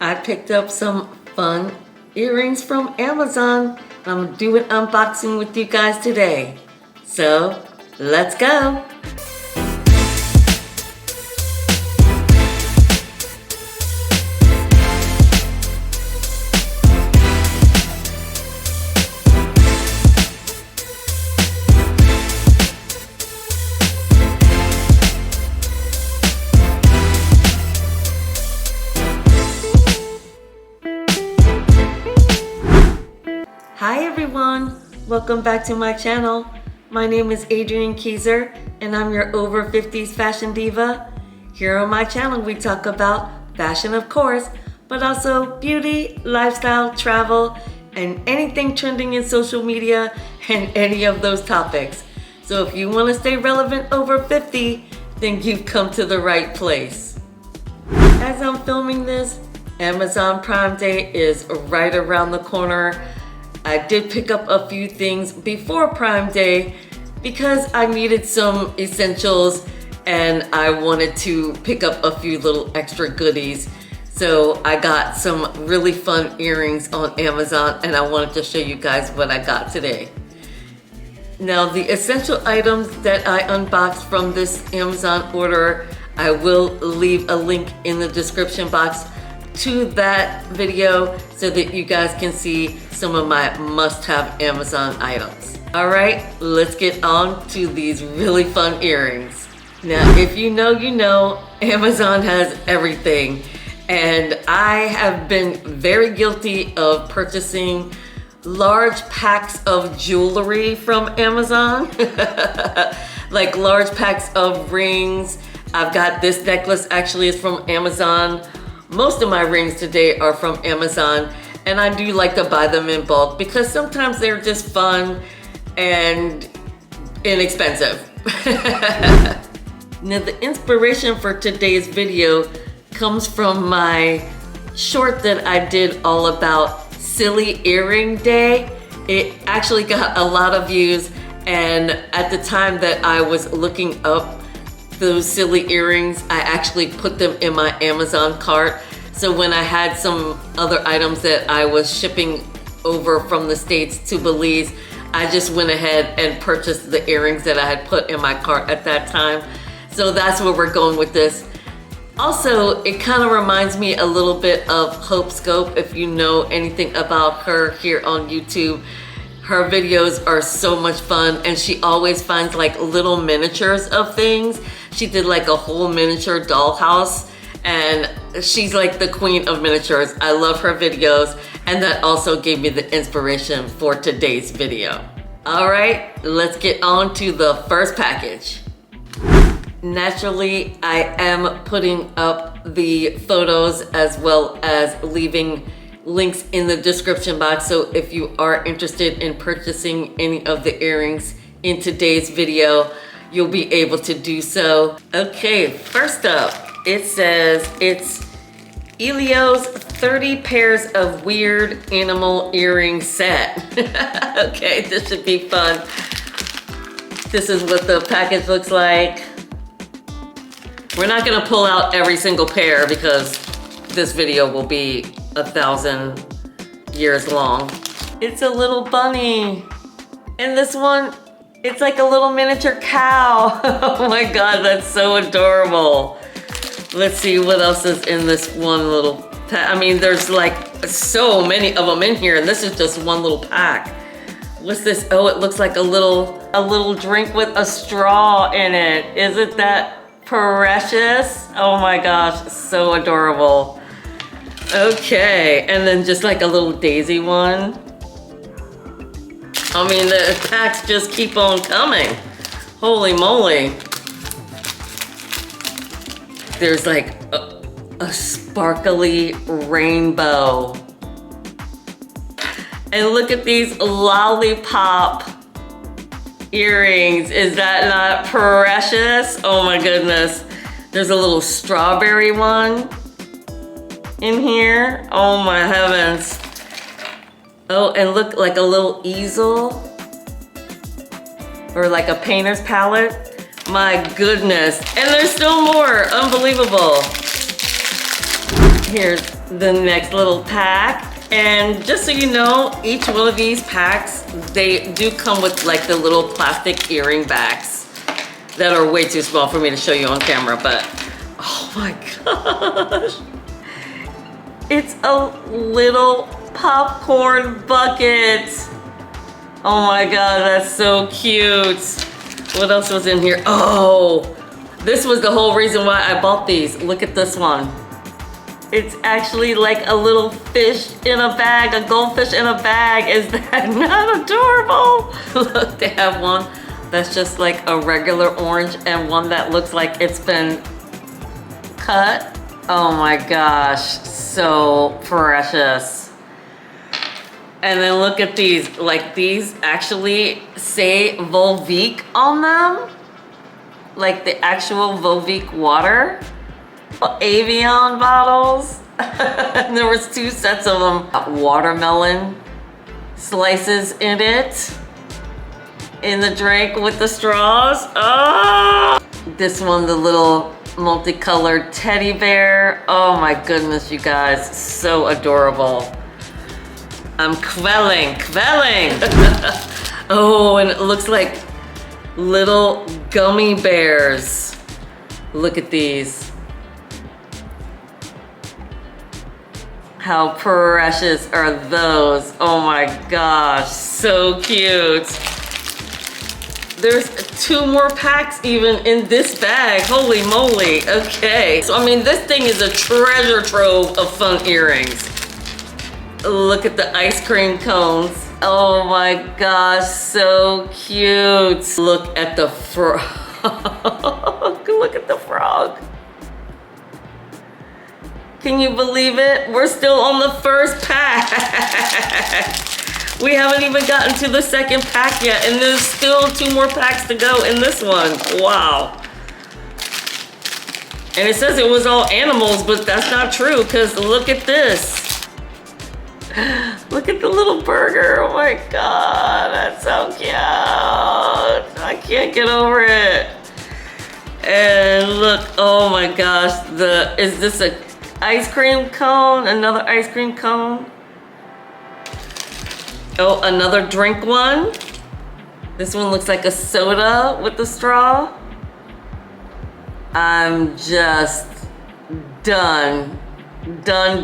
I picked up some fun earrings from Amazon. I'm doing unboxing with you guys today. So, let's go. Hi everyone, welcome back to my channel. My name is Adrienne Keyser and I'm your over 50s fashion diva. Here on my channel we talk about fashion of course, but also beauty, lifestyle, travel, and anything trending in social media and any of those topics. So if you want to stay relevant over 50, then you've come to the right place. As I'm filming this, Amazon Prime Day is right around the corner. I did pick up a few things before Prime Day because I needed some essentials and I wanted to pick up a few little extra goodies. So I got some really fun earrings on Amazon and I wanted to show you guys what I got today. Now the essential items that I unboxed from this Amazon order, I will leave a link in the description box to that video so that you guys can see some of my must-have Amazon items. All right, let's get on to these really fun earrings. Now, if you know, you know, Amazon has everything. And I have been very guilty of purchasing large packs of jewelry from Amazon. Like large packs of rings. I've got this necklace actually is from Amazon. Most of my rings today are from Amazon, and I do like to buy them in bulk because sometimes they're just fun and inexpensive. Now the inspiration for today's video comes from my short that I did all about Silly Earring Day. It actually got a lot of views, and at the time that I was looking up those silly earrings, I actually put them in my Amazon cart. So when I had some other items that I was shipping over from the States to Belize, I just went ahead and purchased the earrings that I had put in my cart at that time. So that's where we're going with this. Also, it kind of reminds me a little bit of Hope Scope, if you know anything about her here on YouTube. Her videos are so much fun and she always finds like little miniatures of things. She did like a whole miniature dollhouse and she's like the queen of miniatures. I love her videos and that also gave me the inspiration for today's video. All right, let's get on to the first package. Naturally, I am putting up the photos as well as leaving links in the description box, so if you are interested in purchasing any of the earrings in today's video, you'll be able to do so. Okay, first up, it says it's EIELO's 30 pairs of weird animal earring set. Okay, this should be fun. This is what the package looks like. We're not gonna pull out every single pair because this video will be 1,000 years long. It's a little bunny. And this one, it's like a little miniature cow. Oh my God, that's so adorable. Let's see what else is in this one little pack. I mean, there's like so many of them in here and this is just one little pack. What's this? Oh, it looks like a little drink with a straw in it. Isn't that precious? Oh my gosh, so adorable. Okay, and then just like a little daisy one. I mean, the packs just keep on coming. Holy moly. There's like a sparkly rainbow. And look at these lollipop earrings. Is that not precious? Oh my goodness. There's a little strawberry one in here. Oh my heavens. Oh, and look, like a little easel or like a painter's palette. My goodness. And there's still more. Unbelievable. Here's the next little pack. And just so you know, each one of these packs, they do come with like the little plastic earring backs that are way too small for me to show you on camera, but oh my gosh. It's a little popcorn bucket. Oh my God, that's so cute. What else was in here? Oh, this was the whole reason why I bought these. Look at this one. It's actually like a little fish in a bag, a goldfish in a bag. Is that not adorable? Look, they have one that's just like a regular orange and one that looks like it's been cut. Oh my gosh, so precious. And then look at these, like these actually say Volvic on them. Like the actual Volvic water. Avion bottles. And there was 2 sets of them. Watermelon slices in it. In the drink with the straws. Oh! This one, the little multicolored teddy bear. Oh my goodness, you guys. So adorable. I'm quelling. Oh, and it looks like little gummy bears. Look at these. How precious are those? Oh my gosh, so cute. There's 2 more packs even in this bag. Holy moly, okay. So I mean, this thing is a treasure trove of fun earrings. Look at the ice cream cones. Oh my gosh, so cute. Look at the frog. Look at the frog. Can you believe it? We're still on the first pack. We haven't even gotten to the second pack yet, and there's still 2 more packs to go in this one. Wow. And it says it was all animals, but that's not true, because look at this. Look at the little burger. Oh my God, that's so cute. I can't get over it. And look, oh my gosh, is this a ice cream cone? Another ice cream cone? Oh, another drink one. This one looks like a soda with the straw. I'm just done. Done.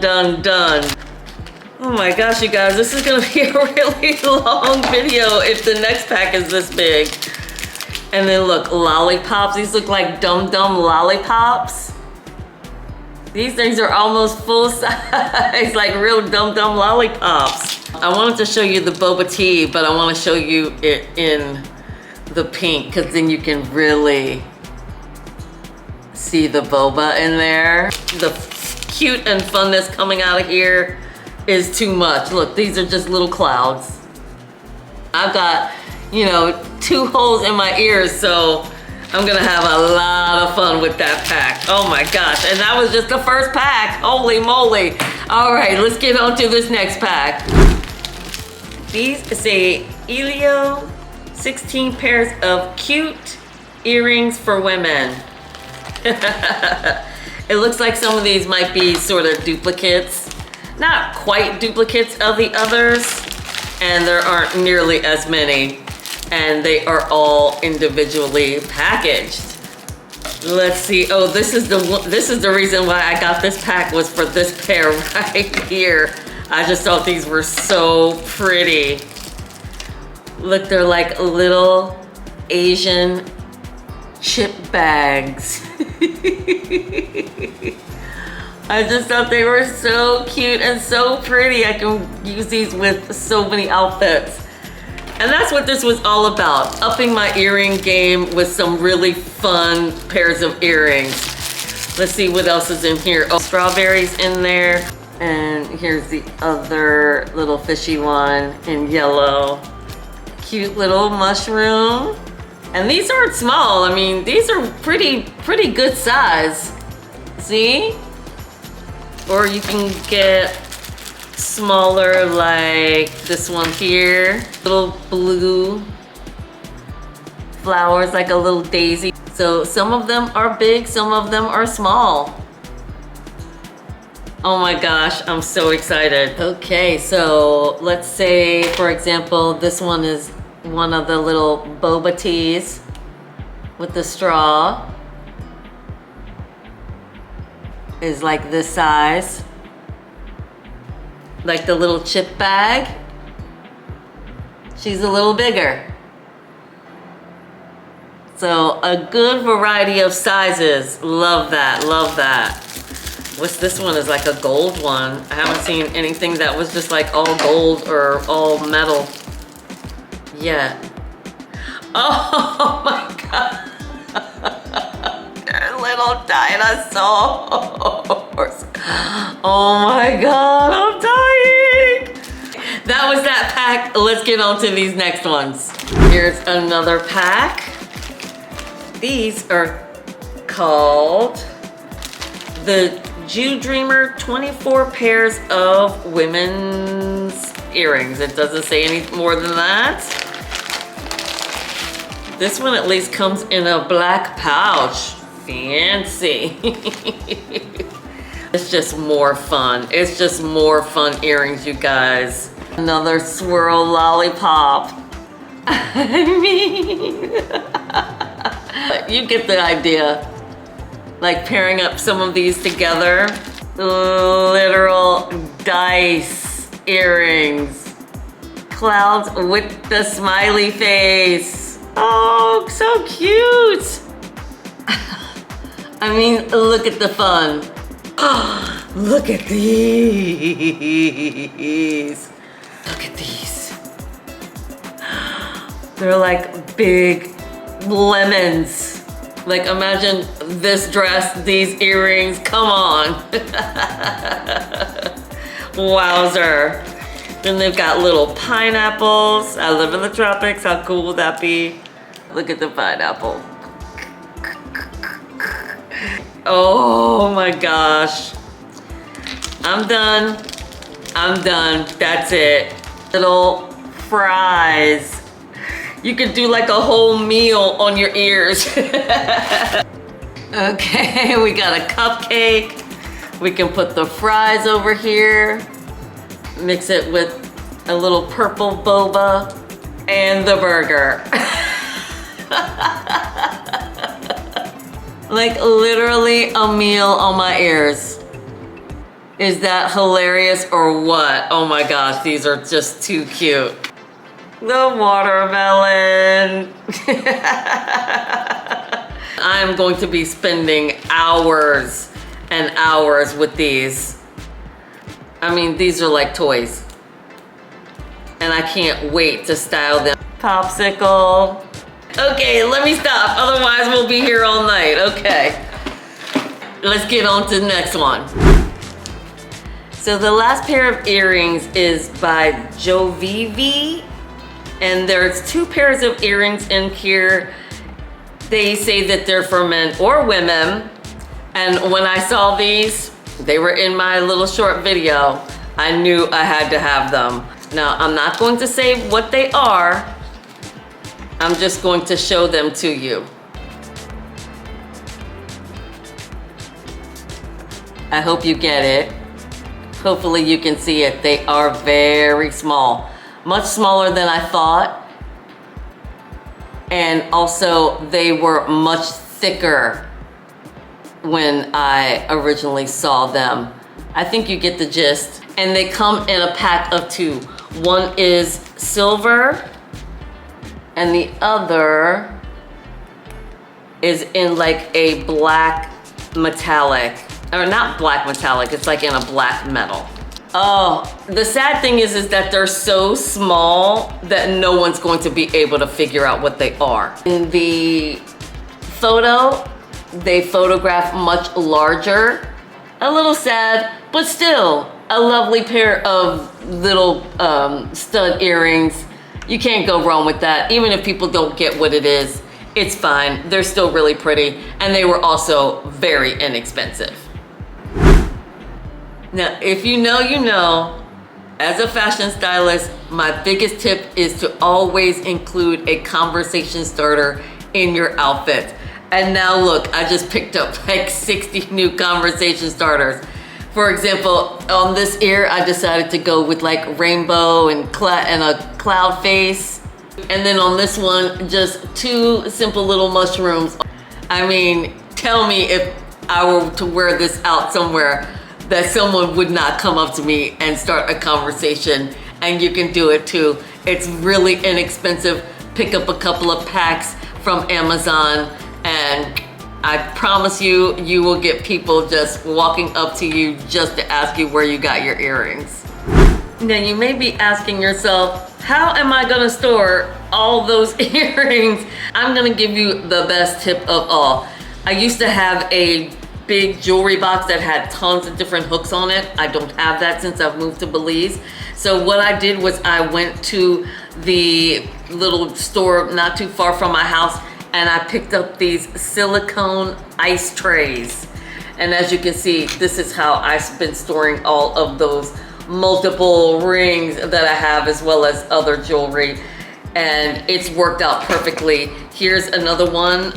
Oh my gosh, you guys, this is gonna be a really long video if the next pack is this big. And then look, lollipops. These look like Dum Dum lollipops. These things are almost full size, like real Dum Dum lollipops. I wanted to show you the boba tea, but I want to show you it in the pink, because then you can really see the boba in there. The cute and funness coming out of here is too much. Look, these are just little clouds. I've got, you know, 2 holes in my ears, so I'm gonna have a lot of fun with that pack. Oh my gosh, and that was just the first pack. Holy moly. All right, let's get on to this next pack. These say EIELO 16 pairs of cute earrings for women. It looks like some of these might be sort of duplicates. Not quite duplicates of the others, and there aren't nearly as many. And they are all individually packaged. Let's see. Oh, this is the reason why I got this pack, was for this pair right here. I just thought these were so pretty. Look, they're like little Asian chip bags. I just thought they were so cute and so pretty. I can use these with so many outfits. And that's what this was all about, upping my earring game with some really fun pairs of earrings. Let's see what else is in here. Oh, strawberries in there. And here's the other little fishy one in yellow. Cute little mushroom. And these aren't small. I mean, these are pretty good size. See? Or you can get smaller, like this one here. Little blue flowers, like a little daisy. So some of them are big, some of them are small. Oh my gosh, I'm so excited. Okay, so let's say, for example, this one is one of the little boba teas with the straw. Is like this size. Like the little chip bag. She's a little bigger. So a good variety of sizes. Love that, love that. What's this one? Is like a gold one. I haven't seen anything that was just like all gold or all metal yet. Oh my God. They're little dinosaurs. Oh my God, I'm dying. That was that pack. Let's get on to these next ones. Here's another pack. These are called the Jewdreamer 24 pairs of women's earrings. It doesn't say any more than that. This one at least comes in a black pouch. Fancy. It's just more fun. It's just more fun earrings, you guys. Another swirl lollipop. I mean, you get the idea. Like pairing up some of these together. Literal dice earrings. Clouds with the smiley face. Oh, so cute. I mean, look at the fun. Look at these. Look at these. They're like big lemons. Like imagine this dress, these earrings, come on. Wowzer. Then they've got little pineapples. I live in the tropics, how cool would that be? Look at the pineapple. Oh my gosh. I'm done. I'm done, that's it. Little fries. You could do like a whole meal on your ears. Okay, we got a cupcake. We can put the fries over here. Mix it with a little purple boba and the burger. Like literally a meal on my ears. Is that hilarious or what? Oh my gosh, these are just too cute. The watermelon. I'm going to be spending hours and hours with these. I mean, these are like toys. And I can't wait to style them. Popsicle. Okay, let me stop. Otherwise, we'll be here all night. Okay. Let's get on to the next one. So the last pair of earrings is by JOVIVI. And there's 2 pairs of earrings in here. They say that they're for men or women. And when I saw these, they were in my little short video. I knew I had to have them. Now, I'm not going to say what they are. I'm just going to show them to you. I hope you get it. Hopefully you can see it. They are very small. Much smaller than I thought. And also they were much thicker when I originally saw them. I think you get the gist. And they come in a pack of 2. One is silver and the other is in like a black metallic. Or not black metallic, it's like in a black metal. Oh, the sad thing is that they're so small that no one's going to be able to figure out what they are. In the photo, they photograph much larger. A little sad, but still a lovely pair of little stud earrings. You can't go wrong with that. Even if people don't get what it is, it's fine. They're still really pretty, and they were also very inexpensive. Now, if you know, you know. As a fashion stylist, my biggest tip is to always include a conversation starter in your outfit. And now look, I just picked up like 60 new conversation starters. For example, on this ear, I decided to go with like rainbow and a cloud face. And then on this one, just 2 simple little mushrooms. I mean, tell me if I were to wear this out somewhere that someone would not come up to me and start a conversation, and you can do it too. It's really inexpensive. Pick up a couple of packs from Amazon and I promise you, you will get people just walking up to you just to ask you where you got your earrings. Now you may be asking yourself, how am I gonna store all those earrings? I'm gonna give you the best tip of all. I used to have a big jewelry box that had tons of different hooks on it. I don't have that since I've moved to Belize. So what I did was I went to the little store not too far from my house and I picked up these silicone ice trays. And as you can see, this is how I've been storing all of those multiple rings that I have as well as other jewelry. And it's worked out perfectly. Here's another one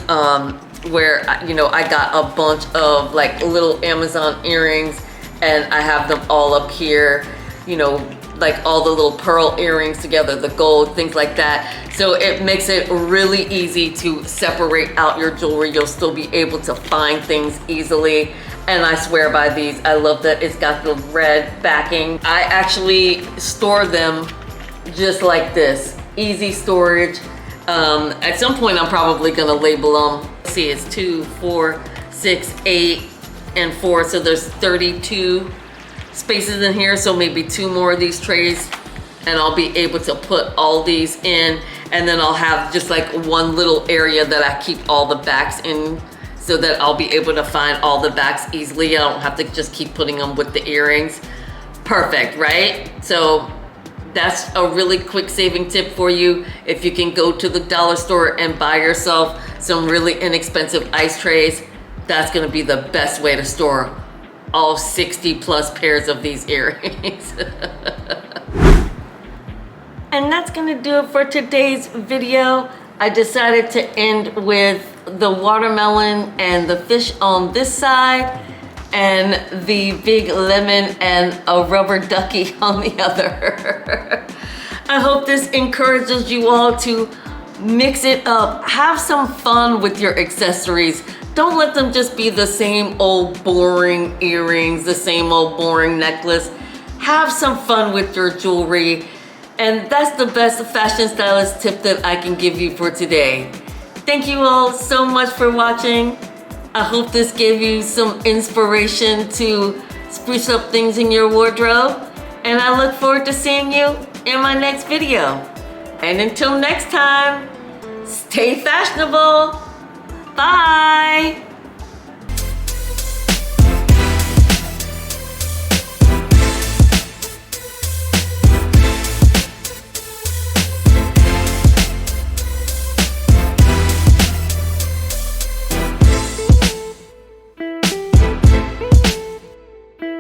where, you know, I got a bunch of like little Amazon earrings and I have them all up here, you know, like all the little pearl earrings together, the gold, things like that. So it makes it really easy to separate out your jewelry. You'll still be able to find things easily. And I swear by these. I love that it's got the red backing. I actually store them just like this. Easy storage. At some point, I'm probably gonna label them. See, it's 2, 4, 6, 8, and 4. So there's 32 spaces in here. So maybe 2 more of these trays and I'll be able to put all these in. And then I'll have just like one little area that I keep all the backs in so that I'll be able to find all the backs easily. I don't have to just keep putting them with the earrings. Perfect, right? So that's a really quick saving tip for you. If you can go to the dollar store and buy yourself some really inexpensive ice trays, that's gonna be the best way to store all 60 plus pairs of these earrings. And that's gonna do it for today's video. I decided to end with the watermelon and the fish on this side and the big lemon and a rubber ducky on the other. I hope this encourages you all to mix it up. Have some fun with your accessories. Don't let them just be the same old boring earrings, the same old boring necklace. Have some fun with your jewelry. And that's the best fashion stylist tip that I can give you for today. Thank you all so much for watching. I hope this gave you some inspiration to spruce up things in your wardrobe. And I look forward to seeing you in my next video. And until next time, stay fashionable. Bye.